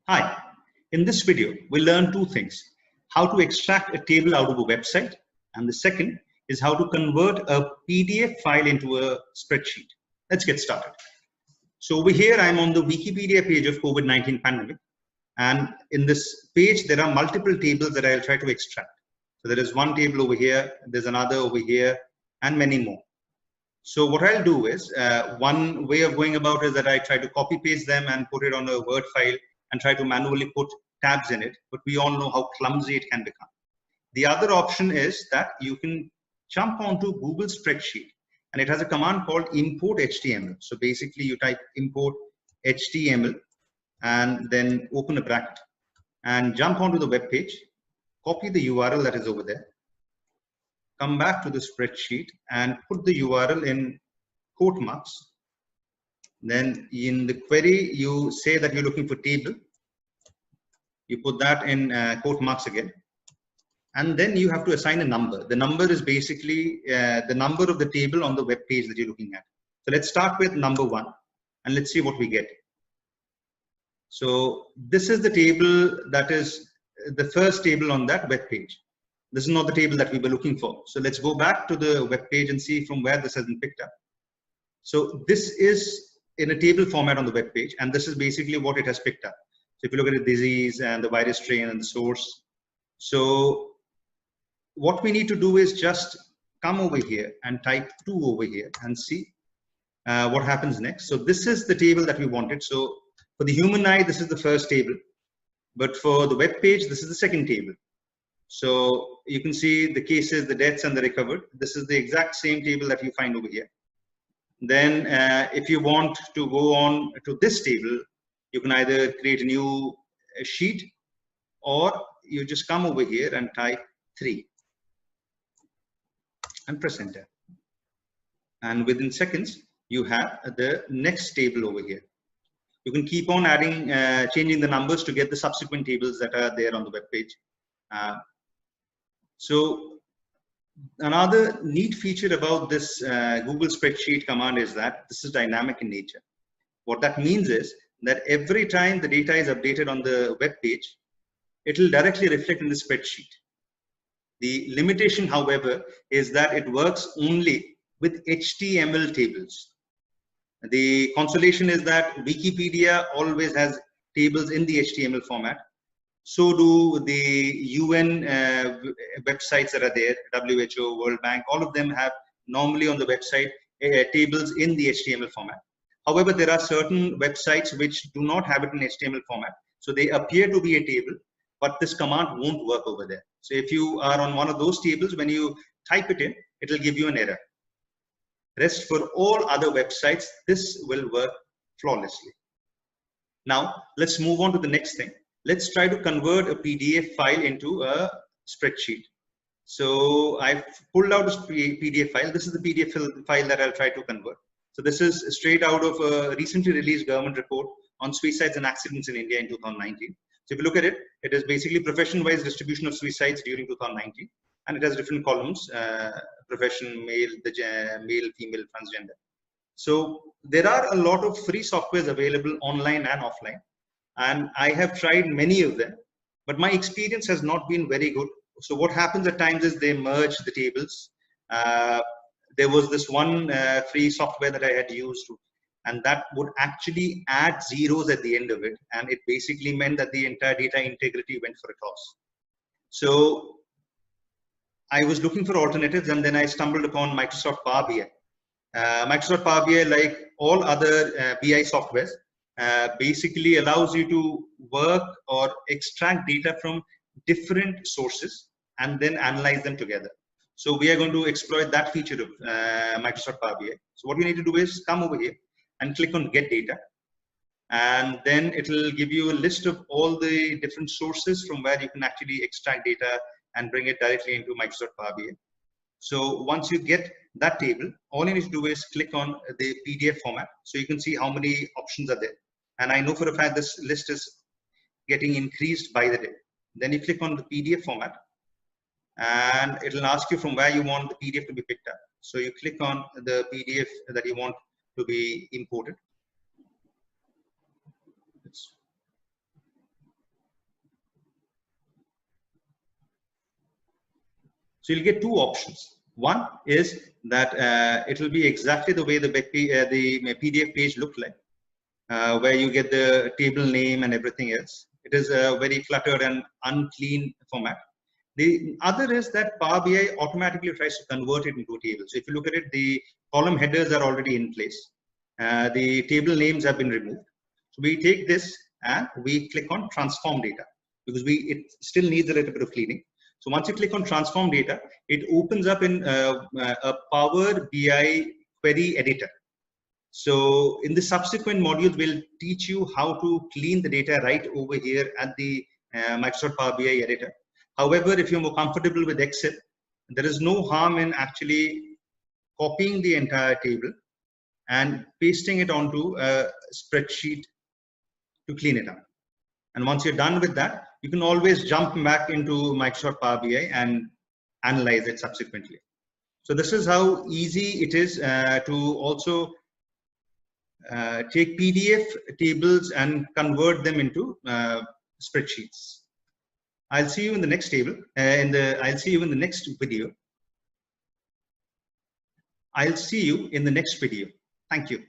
Hi, in this video, we'll learn two things: how to extract a table out of a website, and the second is how to convert a PDF file into a spreadsheet. Let's get started. So over here, I'm on the Wikipedia page of COVID-19 pandemic. And in this page, there are multiple tables that I'll try to extract. So there is one table over here, there's another over here, and many more. So what I'll do is, one way of going about it is that I try to copy paste them and put it on a Word file and try to manually put tabs in it, but we all know how clumsy it can become. The other option is that you can jump onto Google Spreadsheet, and it has a command called import HTML. So basically you type import HTML and then open a bracket and jump onto the web page, copy the URL that is over there, come back to the spreadsheet and put the URL in quote marks. Then in the query, you say that you're looking for table. You put that in quote marks again. And then you have to assign a number. The number is basically the number of the table on the web page that you're looking at. So let's start with number 1 and let's see what we get. So this is the table that is the first table on that web page. This is not the table that we were looking for. So let's go back to the web page and see from where this has been picked up. So this is in a table format on the web page, and this is basically what it has picked up. So if you look at the disease and the virus strain and the source. So what we need to do is just come over here and type 2 over here and see what happens next. So this is the table that we wanted. So for the human eye, this is the first table, but for the web page, this is the second table. So you can see the cases, the deaths, and the recovered. This is the exact same table that you find over here. Then if you want to go on to this table, you can either create a new sheet, or you just come over here and type 3 and press enter. And within seconds, you have the next table over here. You can keep on adding, changing the numbers to get the subsequent tables that are there on the web page. So another neat feature about this Google Spreadsheet command is that this is dynamic in nature. What that means is that every time the data is updated on the web page, it will directly reflect in the spreadsheet. The limitation, however, is that it works only with HTML tables. The consolation is that Wikipedia always has tables in the HTML format. So do the UN websites that are there, WHO, World Bank, all of them have normally on the website tables in the HTML format. However, there are certain websites which do not have it in HTML format. So they appear to be a table, but this command won't work over there. So if you are on one of those tables, when you type it in, it will give you an error. Rest for all other websites, this will work flawlessly. Now, let's move on to the next thing. Let's try to convert a PDF file into a spreadsheet. So I've pulled out a PDF file. This is the PDF file that I'll try to convert. So this is straight out of a recently released government report on suicides and accidents in India in 2019. So if you look at it, it is basically profession-wise distribution of suicides during 2019. And it has different columns, profession, male, male, female, transgender. So there are a lot of free softwares available online and offline. And I have tried many of them, but my experience has not been very good. So what happens at times is they merge the tables. There was this one free software that I had used, and that would actually add zeros at the end of it. And it basically meant that the entire data integrity went for a toss. So I was looking for alternatives, and then I stumbled upon Microsoft Power BI. Microsoft Power BI, like all other BI softwares, basically allows you to work or extract data from different sources and then analyze them together. So we are going to exploit that feature of Microsoft Power BI. So what you need to do is come over here and click on Get Data. And then it will give you a list of all the different sources from where you can actually extract data and bring it directly into Microsoft Power BI. So once you get that table, all you need to do is click on the PDF format. So you can see how many options are there. And I know for a fact this list is getting increased by the day. Then you click on the PDF format, and it will ask you from where you want the PDF to be picked up. So you click on the PDF that you want to be imported. So you'll get two options. One is that it will be exactly the way the PDF page looked like, where you get the table name and everything else. It is a very cluttered and unclean format. The other is that Power BI automatically tries to convert it into a table. So if you look at it, the column headers are already in place. The table names have been removed. So we take this and we click on transform data, because it still needs a little bit of cleaning. So once you click on transform data, it opens up in a Power BI query editor. So in the subsequent modules, we'll teach you how to clean the data right over here at the Microsoft Power BI editor. However, if you're more comfortable with Excel, there is no harm in actually copying the entire table and pasting it onto a spreadsheet to clean it up. And once you're done with that, you can always jump back into Microsoft Power BI and analyze it subsequently. So this is how easy it is to also take PDF tables and convert them into spreadsheets. I'll see you in the next table. I'll see you in the next video. I'll see you in the next video. Thank you.